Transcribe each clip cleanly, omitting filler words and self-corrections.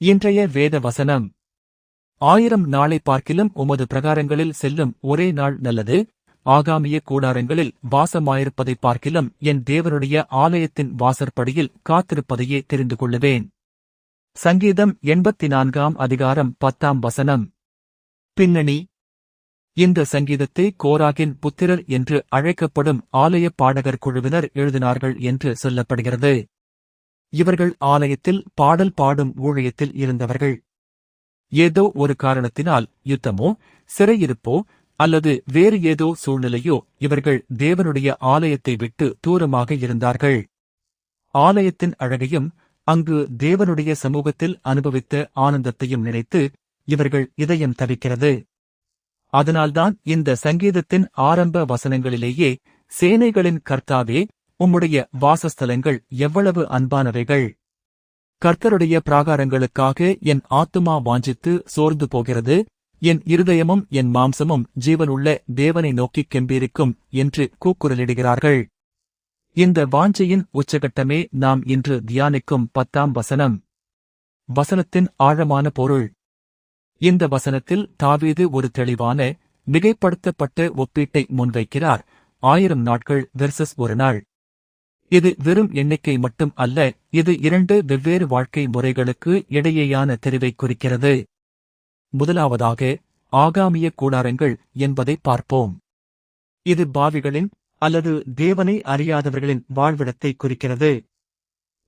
இன்றைய வேத வசனம். 1000 நாளை பார்க்கிலும் உமது பிரகாரங்களில் செல்லும் ஒரே நாள் நல்லது. ஆகாமிய கூடாரங்களில் வாசமாயிருப்பதைப் பார்க்கிலும் என் தேவனுடைய ஆலயத்தின் வாசற்படியில் காத்திருப்பதையே தெரிந்து கொள்ளுவேன். சங்கீதம் 84 அதிகாரம் 10 வசனம். பின்னணி. இந்த சங்கீதத்தை கோராகின் புத்திரர் என்று அழைக்கப்படும் ஆலய பாடகர் குழுவினர் எழுதினார்கள் என்று சொல்லப்படுகிறது. இவர்கள் ஆலயத்தில் பாடல் பாடும் ஊழியத்தில் இருந்தவர்கள். ஏதோ ஒரு காரணத்தினால் யுத்தமோ, சிறையிருப்போ அல்லது வேறு ஏதோ சூழ்நிலையோ இவர்கள் தேவனுடைய ஆலயத்தை விட்டு தூரமாக இருந்தார்கள். ஆலயத்தின் அழகையும் அங்கு தேவனுடைய சமூகத்தில் அனுபவித்த ஆனந்தத்தையும் நினைத்து இவர்கள் இதயம் தவிக்கிறது. அதனால்தான் இந்த சங்கீதத்தின் ஆரம்ப வசனங்களிலேயே சேனைகளின் கர்த்தாவே, உம்முடைய வாசஸ்தலங்கள் எவ்வளவு அன்பானவைகள்! கர்த்தருடைய பிராகாரங்களுக்காக என் ஆத்துமா வாஞ்சித்து சோர்ந்து போகிறது, என் இருதயமும் என் மாம்சமும் ஜீவனுள்ள தேவனை நோக்கிக் கெம்பீரிக்கும் என்று கூக்குரலிடுகிறார்கள். இந்த வாஞ்சையின் உச்சகட்டமே நாம் இன்று தியானிக்கும் 10 வசனம். வசனத்தின் ஆழமான பொருள். இந்த வசனத்தில் தாவீது ஒரு தெளிவான, மிகைப்படுத்தப்பட்ட ஒப்பீட்டை முன்வைக்கிறார். 1000 நாட்கள் வெர்சஸ் ஒரு நாள். இது வெறும் எண்ணிக்கை மட்டும் அல்ல, இது 2 வெவ்வேறு வாழ்க்கை முறைகளுக்கு இடையேயான தெரிவை குறிக்கிறது. முதலாவதாக, ஆகாமிய கூடாரங்கள் என்பதை பார்ப்போம். இது பாவிகளின் அல்லது தேவனை அறியாதவர்களின் வாழ்விடத்தை குறிக்கிறது.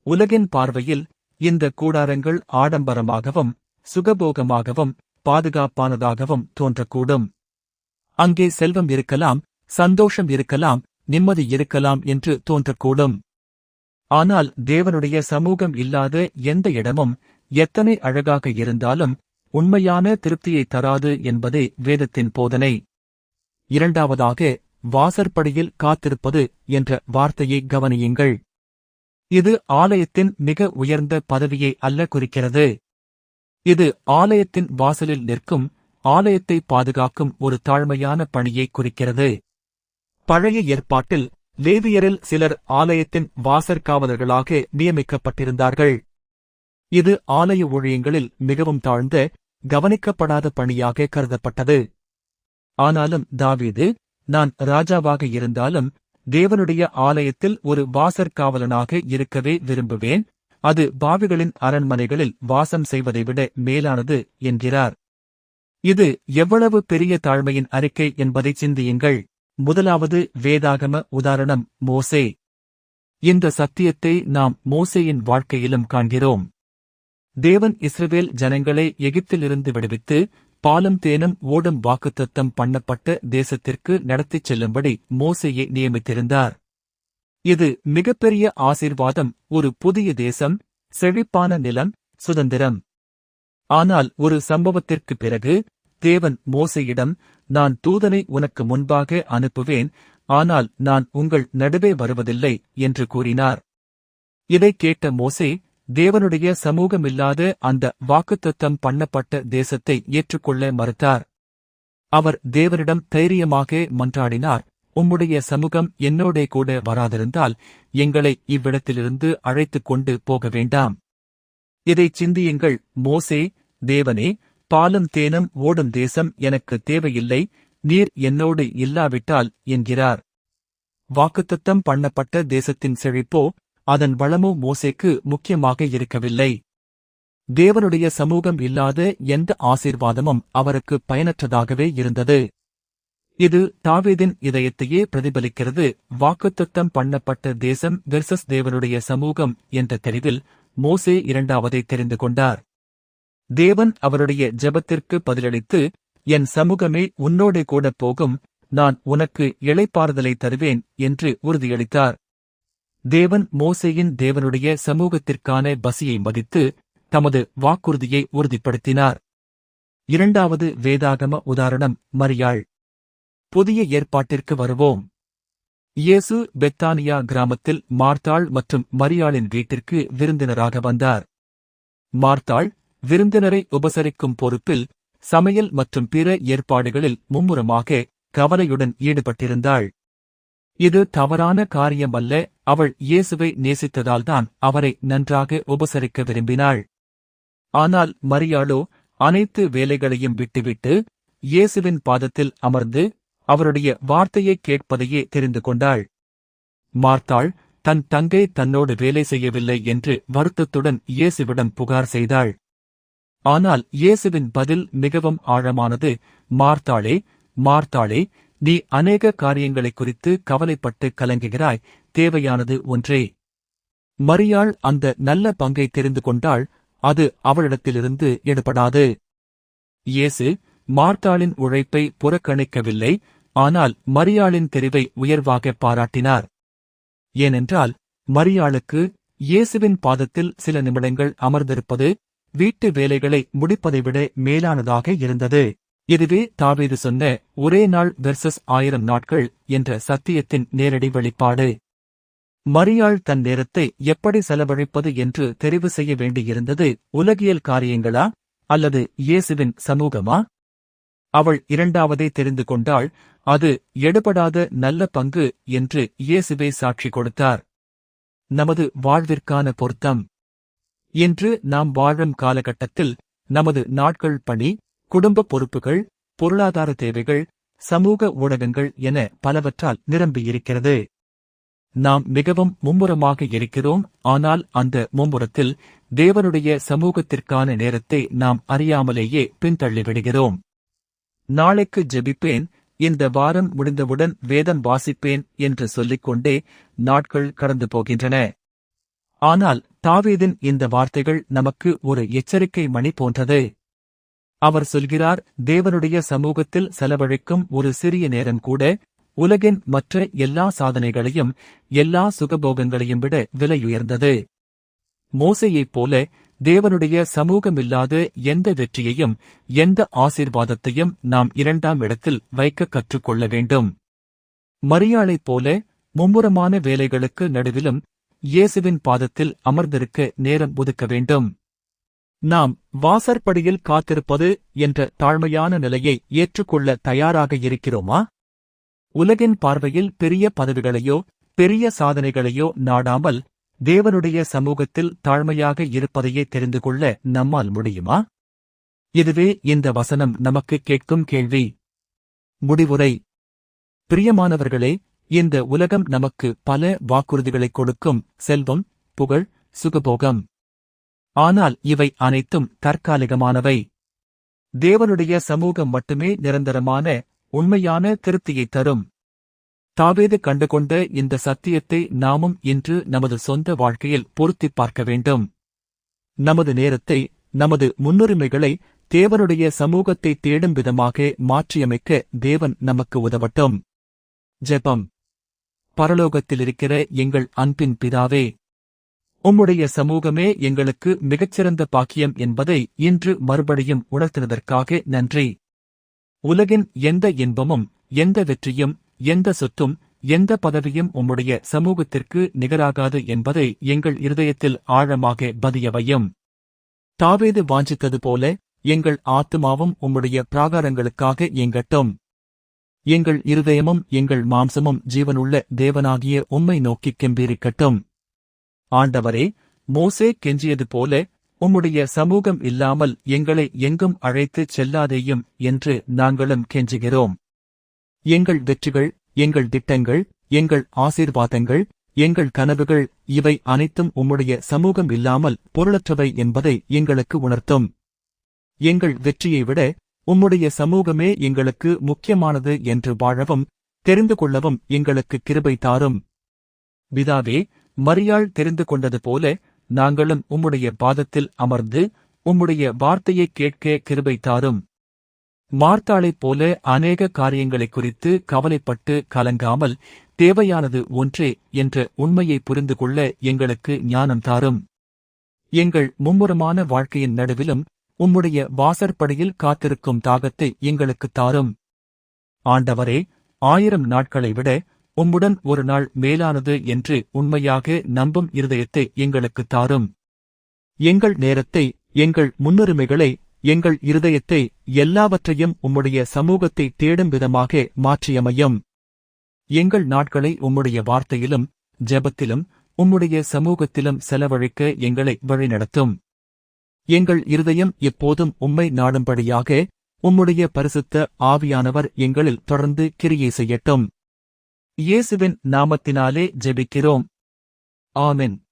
உலகின் பார்வையில் இந்த கூடாரங்கள் ஆடம்பரமாகவும் சுகபோகமாகவும் பாதுகாப்பானதாகவும் தோன்றக்கூடும். அங்கே செல்வம் இருக்கலாம், சந்தோஷம் இருக்கலாம், நிம்மதி இருக்கலாம் என்று தோன்றக்கூடும். ஆனால் தேவனுடைய சமூகம் இல்லாத எந்த இடமும் எத்தனை அழகாக இருந்தாலும் உண்மையான திருப்தியை தராது என்பதே வேதத்தின் போதனை. இரண்டாவதாக, வாசற்படியில் காத்திருப்பது என்ற வார்த்தையை கவனியுங்கள். இது ஆலயத்தின் மிக உயர்ந்த பதவியை அல்ல குறிக்கிறது. இது ஆலயத்தின் வாசலில் நிற்கும், ஆலயத்தை பாதுகாக்கும் ஒரு தாழ்மையான பணியை குறிக்கிறது. பழைய ஏற்பாட்டில் லேவியரில் சிலர் ஆலயத்தின் வாசற்காவலர்களாக நியமிக்கப்பட்டிருந்தார்கள். இது ஆலய ஊழியங்களில் மிகவும் தாழ்ந்த, கவனிக்கப்படாத பணியாக கருதப்பட்டது. ஆனாலும் தாவீது, நான் ராஜாவாக இருந்தாலும் தேவனுடைய ஆலயத்தில் ஒரு வாசற்காவலனாக இருக்கவே விரும்புவேன், அது பாவிகளின் அரண்மனைகளில் வாசம் செய்வதை விட மேலானது என்கிறார். இது எவ்வளவு பெரிய தாழ்மையின் அறிக்கை என்பதை சிந்தியுங்கள். முதலாவது வேதாகம உதாரணம் மோசே. இந்த சத்தியத்தை நாம் மோசேயின் வாழ்க்கையிலும் காண்கிறோம். தேவன் இஸ்ரவேல் ஜனங்களை எகிப்திலிருந்து விடுவித்து பாலும் தேனும் ஓடும் வாக்குத்தத்தம் பண்ணப்பட்ட தேசத்திற்கு நடத்திச் செல்லும்படி மோசேயை நியமித்திருந்தார். இது மிகப்பெரிய ஆசீர்வாதம், ஒரு புதிய தேசம், செழிப்பான நிலம், சுதந்திரம். ஆனால் ஒரு சம்பவத்திற்குப் பிறகு தேவன் மோசேயிடம், நான் தூதனை உனக்கு முன்பாக அனுப்புவேன், ஆனால் நான் உங்கள் நடுவே வருவதில்லை என்று கூறினார். இதைக் கேட்ட மோசே தேவனுடைய சமூகமில்லாத அந்த வாக்குத்தத்தம் பண்ணப்பட்ட தேசத்தை ஏற்றுக்கொள்ள மறுத்தார். அவர் தேவனிடம் தைரியமாக மன்றாடினார், உம்முடைய சமூகம் என்னோடே கூட வராதிருந்தால் எங்களை இவ்விடத்திலிருந்து அழைத்துக் கொண்டு போக வேண்டாம். இதைச் சிந்தியுங்கள். மோசே, தேவனே, பாலும் தேனும் ஓடும் தேசம் எனக்கு தேவையில்லை, நீர் என்னோடு இல்லாவிட்டால் என்கிறார். வாக்குத்தத்தம் பண்ணப்பட்ட தேசத்தின் செழிப்போ அதன் வளமோ மோசேக்கு முக்கியமாக இருக்கவில்லை. தேவனுடைய சமூகம் இல்லாத எந்த ஆசீர்வாதமும் அவருக்கு பயனற்றதாகவே இருந்தது. இது தாவீதின் இதயத்தையே பிரதிபலிக்கிறது. வாக்குத்தத்தம் பண்ணப்பட்ட தேசம் வெர்சஸ் தேவனுடைய சமூகம் என்ற தெரிவில் மோசே இரண்டாவதை தெரிந்து கொண்டார். தேவன் அவருடைய ஜெபத்திற்கு பதிலளித்து, என் சமூகமே உன்னோடே கூட போகும், நான் உனக்கு இளைப்பாறுதலை தருவேன் என்று உறுதியளித்தார். தேவன் மோசேயின் தேவனுடைய சமூகத்திற்கான பசியை மதித்து தமது வாக்குறுதியை உறுதிப்படுத்தினார். இரண்டாவது வேதாகம உதாரணம் மரியாள். புதிய ஏற்பாட்டிற்கு வருவோம். இயேசு பெத்தானியா கிராமத்தில் மார்த்தாள் மற்றும் மரியாளின் வீட்டிற்கு விருந்தினராக வந்தார். மார்த்தாள் விருந்தினரை உபசரிக்கும் பொறுப்பில் சமையல் மற்றும் பிற ஏற்பாடுகளில் மும்முரமாக கவலையுடன் ஈடுபட்டிருந்தாள். இது தவறான காரியமல்ல, அவள் இயேசுவை நேசித்ததால்தான் அவரை நன்றாக உபசரிக்க விரும்பினாள். ஆனால் மரியாளோ அனைத்து வேலைகளையும் விட்டுவிட்டு இயேசுவின் பாதத்தில் அமர்ந்து அவருடைய வார்த்தையைக் கேட்பதையே தெரிந்து கொண்டாள். மார்த்தாள் தன் தங்கை தன்னோடு வேலை செய்யவில்லை என்று வருத்தத்துடன் இயேசுவிடம் புகார் செய்தாள். ஆனால் இயேசுவின் பதில் மிகவும் ஆழமானது. மார்த்தாளே, மார்த்தாளே, நீ அநேக காரியங்களைக் குறித்து கவலைப்பட்டு கலங்குகிறாய், தேவையானது ஒன்றே. மரியாள் அந்த நல்ல பங்கை தெரிந்து கொண்டாள், அது அவளிடத்திலிருந்து எடுபடாது. இயேசு மார்த்தாளின் உழைப்பை புறக்கணிக்கவில்லை, ஆனால் மரியாளின் தெரிவை உயர்வாகப் பாராட்டினார். ஏனென்றால் மரியாளுக்கு இயேசுவின் பாதத்தில் சில நிமிடங்கள் அமர்ந்திருப்பது வீட்டு வேலைகளை முடிப்பதை விட மேலானதாக இருந்தது. இதுவே தாவீது சொன்ன ஒரே நாள் வெர்சஸ் 1000 நாட்கள் என்ற சத்தியத்தின் நேரடி வெளிப்பாடு. மரியாள் தன் நேரத்தை எப்படி செலவழிப்பது என்று தெரிவு செய்ய வேண்டியிருந்தது. உலகியல் காரியங்களா அல்லது இயேசுவின் சமூகமா? அவள் இரண்டாவதை தெரிந்து கொண்டாள். அது எடுபடாத நல்ல பங்கு என்று இயேசுவே சாட்சி கொடுத்தார். நமது வாழ்விற்கான பொருத்தம். இன்று நாம் வாழும் காலகட்டத்தில் நமது நாட்கள் பணி, குடும்ப பொறுப்புகள், பொருளாதார தேவைகள், சமூக ஊடகங்கள் என பலவற்றால் நிரம்பியிருக்கிறது. நாம் மிகவும் மும்முரமாக இருக்கிறோம், ஆனால் அந்த மும்முரத்தில் தேவனுடைய சமூகத்திற்கான நேரத்தை நாம் அறியாமலேயே பின்தள்ளிவிடுகிறோம். நாளைக்கு ஜெபிப்பேன், இந்த வாரம் முடிந்தவுடன் வேதம் வாசிப்பேன் என்று சொல்லிக்கொண்டே நாட்கள் கடந்து போகின்றன. ஆனால் தாவீதின் இந்த வார்த்தைகள் நமக்கு ஒரு எச்சரிக்கை மணி போன்றது. அவர் சொல்கிறார், தேவனுடைய சமூகத்தில் செலவழிக்கும் ஒரு சிறிய நேரம் கூட உலகின் மற்ற எல்லா சாதனைகளையும் எல்லா சுகபோகங்களையும் விட விலையுயர்ந்தது. மோசேயைப் போல தேவனுடைய சமூகமில்லாத எந்த வெற்றியையும் எந்த ஆசீர்வாதத்தையும் நாம் இரண்டாம் இடத்தில் வைக்க கற்றுக்கொள்ள வேண்டும். மரியாளைப் போல மும்முரமான வேலைகளுக்கு நடுவிலும் இயேசுவின் பாதத்தில் அமர்ந்திருக்க நேரம் ஒதுக்க வேண்டும். நாம் வாசற்படியில் காத்திருப்பது என்ற தாழ்மையான நிலையை ஏற்றுக்கொள்ள தயாராக இருக்கிறோமா? உலகின் பார்வையில் பெரிய பதவிகளையோ பெரிய சாதனைகளையோ நாடாமல் தேவனுடைய சமூகத்தில் தாழ்மையாக இருப்பதையே தெரிந்து கொள்ள நம்மால் முடியுமா? இதுவே இந்த வசனம் நமக்கு கேட்கும் கேள்வி. முடிவுரை. பிரியமானவர்களே, இந்த உலகம் நமக்கு பல வாக்குறுதிகளைக் கொடுக்கும், செல்வம், புகழ், சுகபோகம். ஆனால் இவை அனைத்தும் தற்காலிகமானவை. தேவனுடைய சமூகம் மட்டுமே நிரந்தரமான, உண்மையான திருப்தியைத் தரும். தாவீது கண்டுகொண்ட இந்த சத்தியத்தை நாமும் இன்று நமது சொந்த வாழ்க்கையில் பொருத்திப் பார்க்க வேண்டும். நமது நேரத்தை, நமது முன்னுரிமைகளை தேவனுடைய சமூகத்தை தேடும் விதமாக மாற்றியமைக்க தேவன் நமக்கு உதவட்டும். ஜெபம். பரலோகத்திலிருக்கிற எங்கள் அன்பின் பிதாவே, உம்முடைய சமூகமே எங்களுக்கு மிகச்சிறந்த பாக்கியம் என்பதை இன்று மறுபடியும் உணர்த்தினதற்காக நன்றி. உலகின் எந்த இன்பமும், எந்த வெற்றியும், எந்த சொத்தும், எந்த பதவியும் உம்முடைய சமூகத்திற்கு நிகராகாது என்பதை எங்கள் இருதயத்தில் ஆழமாக பதிய வையும். தாவீது வாஞ்சித்தது போல எங்கள் ஆத்துமாவும் உம்முடைய பிராகாரங்களுக்காக ஏங்கட்டும். எங்கள் இருதயமும் எங்கள் மாம்சமும் ஜீவனுள்ள தேவனாகிய உம்மை நோக்கிக் கெம்பீரிக்கட்டும். ஆண்டவரே, மோசே கெஞ்சியது போல உம்முடைய சமூகம் இல்லாமல் எங்களை எங்கும் அழைத்துச் செல்லாதேயும் என்று நாங்களும் கெஞ்சுகிறோம். எங்கள் வெற்றிகள், எங்கள் திட்டங்கள், எங்கள் ஆசீர்வாதங்கள், எங்கள் கனவுகள் இவை அனைத்தும் உம்முடைய சமூகம் இல்லாமல் பொருளற்றவை என்பதை எங்களுக்கு உணர்த்தும். எங்கள் வெற்றியை விட உம்முடைய சமூகமே எங்களுக்கு முக்கியமானது என்று வாழவும் தெரிந்து கொள்ளவும் எங்களுக்கு கிருபை தாரும். பிதாவே, மரியாள் தெரிந்து கொண்டது போல நாங்களும் உம்முடைய பாதத்தில் அமர்ந்து உம்முடைய வார்த்தையைக் கேட்க கிருபை தாரும். மார்த்தாளைப் போல அநேக காரியங்களைக் குறித்து கவலைப்பட்டு கலங்காமல் தேவையானது ஒன்றே என்ற உண்மையை புரிந்து கொள்ள எங்களுக்கு ஞானம் தாரும். எங்கள் மும்முரமான வாழ்க்கையின் நடுவிலும் உம்முடைய வாசற்படியில் காத்திருக்கும் தாகத்தை எங்களுக்குத் தாரும். ஆண்டவரே, 1000 நாட்களை விட உம்முடன் ஒரு நாள் மேலானது என்று உண்மையாக நம்பும் இருதயத்தை எங்களுக்குத் தாரும். எங்கள் நேரத்தை, எங்கள் முன்னுரிமைகளை, எங்கள் இருதயத்தை, எல்லாவற்றையும் உம்முடைய சமூகத்தை தேடும் விதமாக மாற்றியமையும். எங்கள் நாட்களை உம்முடைய வார்த்தையிலும் ஜெபத்திலும் உம்முடைய சமூகத்திலும் செலவழிக்க எங்களை வழிநடத்தும். எங்கள் இருதயம் எப்போதும் உம்மை நாடும்படியாக உம்முடைய பரிசுத்த ஆவியானவர் எங்களில் தொடர்ந்து கிரியை செய்யட்டும். இயேசுவின் நாமத்தினாலே ஜெபிக்கிறோம். ஆமென்.